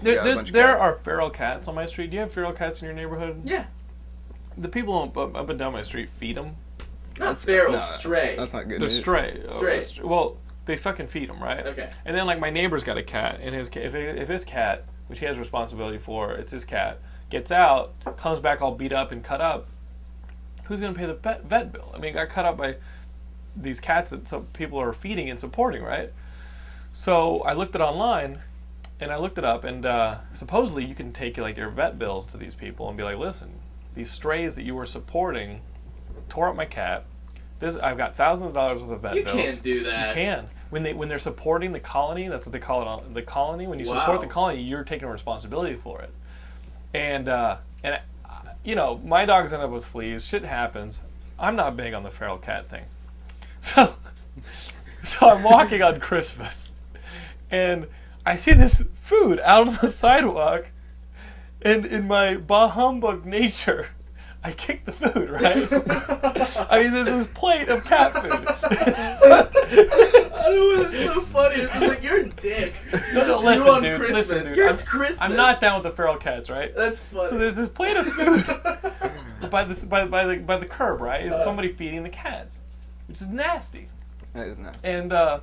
There are feral cats on my street. Do you have feral cats in your neighborhood? Yeah. The people up and down my street feed them. Not feral, stray. That's not good. They're stray. Stray. Well, they fucking feed them, right? Okay. And then like my neighbor's got a cat, and if his cat, which he has responsibility for, it's his cat, gets out, comes back all beat up and cut up, who's gonna pay the vet bill? I mean, it got cut up by these cats that some people are feeding and supporting, right? So I looked it online, and I looked it up, and supposedly you can take like your vet bills to these people and be like, listen, these strays that you were supporting tore up my cat. I've got thousands of dollars worth of vet bills. You can't do that. You can. When they're supporting the colony, that's what they call it. The colony. When you support the colony, you're taking responsibility for it. And you know, my dogs end up with fleas. Shit happens. I'm not big on the feral cat thing. So I'm walking on Christmas, and I see this food out on the sidewalk, and in my bah humbug nature, I kick the food, right? I mean, there's this plate of cat food. I don't know what's so funny. It's just like, you're a dick. Listen, dude. It's Christmas. I'm not down with the feral cats, right? That's funny. So there's this plate of food by the curb, right? It's somebody feeding the cats, which is nasty. That is nasty. And so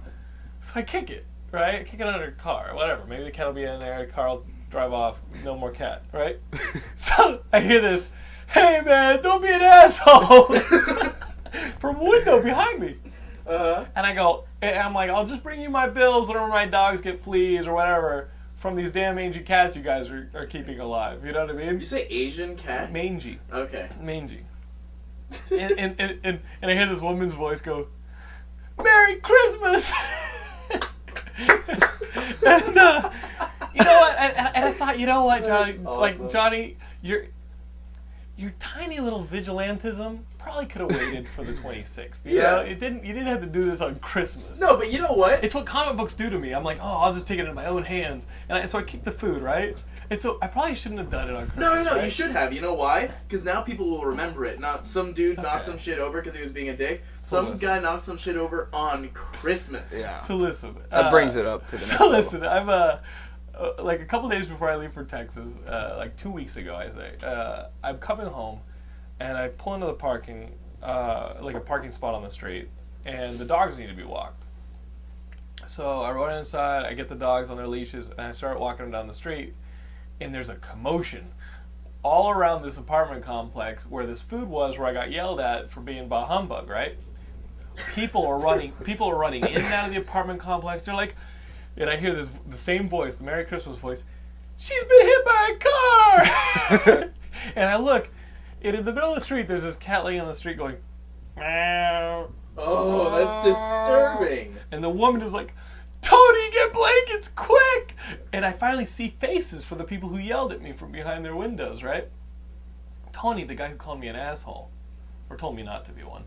I kick it, right? I kick it under a car, whatever. Maybe the cat will be in there, the car will drive off, no more cat, right? So I hear this, hey man, don't be an asshole, from a window behind me. And I'm like, I'll just bring you my bills whenever my dogs get fleas or whatever from these damn mangy cats you guys are keeping alive. You know what I mean? You say Asian cats? Mangy. Okay. Mangy. And I hear this woman's voice go, Merry Christmas! And you know what? And I thought, you know what, Johnny? Awesome. Like, Johnny, your tiny little vigilantism probably could have waited for the 26th. You know? You didn't have to do this on Christmas. No, but you know what? It's what comic books do to me. I'm like, oh, I'll just take it in my own hands. And so I kicked the food, right? And so I probably shouldn't have done it on Christmas. No, right? you should have. You know why? Because now people will remember it. Not some dude knocked some shit over because he was being a dick. Some guy knocked some shit over on Christmas. Yeah. So listen. That brings it up to the next So level. listen, I'm like a couple days before I leave for Texas, like 2 weeks ago, I say, I'm coming home, and I pull into the parking, like a parking spot on the street, and the dogs need to be walked. So I run inside, I get the dogs on their leashes, and I start walking them down the street, and there's a commotion all around this apartment complex where this food was, where I got yelled at for being bah humbug, right? People are running in and out of the apartment complex. They're like, and I hear the same voice, the Merry Christmas voice, she's been hit by a car! And I look, and in the middle of the street, there's this cat laying on the street going, meow. Oh, that's disturbing. And the woman is like, Tony, get blankets, quick! And I finally see faces for the people who yelled at me from behind their windows, right? Tony, the guy who called me an asshole, or told me not to be one,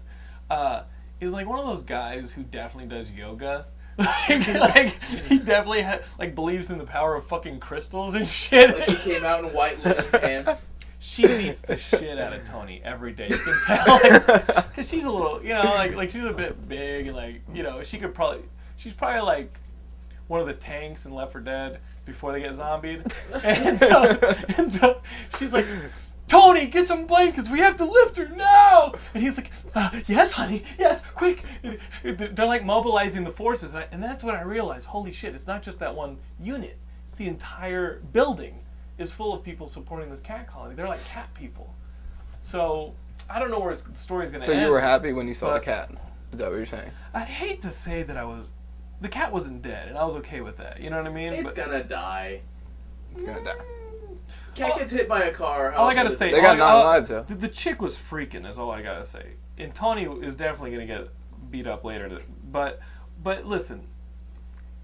is like one of those guys who definitely does yoga. like he definitely believes in the power of fucking crystals and shit. Like he came out in white linen pants. She beats the shit out of Tony every day. You can tell, because she's a little, you know, like she's a bit big, and like, you know, she's probably like one of the tanks in Left 4 Dead before they get zombied, and so she's like, Tony, get some blankets. We have to lift her now. And he's like, yes, honey. Yes, quick. They're like mobilizing the forces. And that's when I realized, holy shit, it's not just that one unit. It's the entire building is full of people supporting this cat colony. They're like cat people. So I don't know where the story's going to end. So you were happy when you saw the cat? Is that what you're saying? I'd hate to say that the cat wasn't dead, and I was okay with that. You know what I mean? It's gonna die. It's gonna die. Cat gets hit by a car. All I gotta say, they got 9 lives, though. The chick was freaking, is all I gotta say. And Tony is definitely gonna get beat up later. But listen,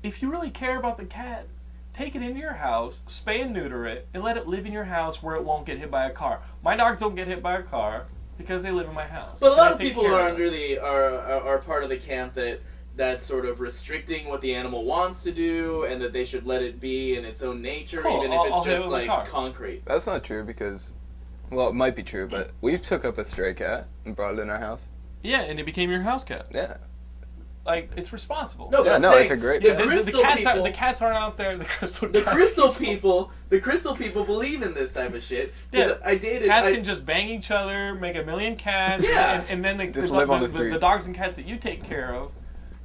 if you really care about the cat, take it into your house, spay and neuter it, and let it live in your house where it won't get hit by a car. My dogs don't get hit by a car because they live in my house. But a lot of people are part of the camp that's sort of restricting what the animal wants to do, and that they should let it be in its own nature, even if it's just like concrete. That's not true because, well, it might be true, but we took up a stray cat and brought it in our house. Yeah, and it became your house cat. Yeah. like it's responsible. No, but Yeah, I'm no, saying it's a great. the Yeah. crystal people, the cats aren't out there. The crystal people believe in this type of shit. Yeah, I dated. Cats can just bang each other, make a million cats, Yeah. and then the dogs and cats that you take care of,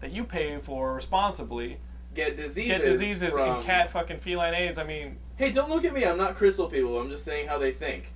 that you pay for responsibly, get diseases and cat fucking feline AIDS. I mean, hey, don't look at me. I'm not crystal people. I'm just saying how they think.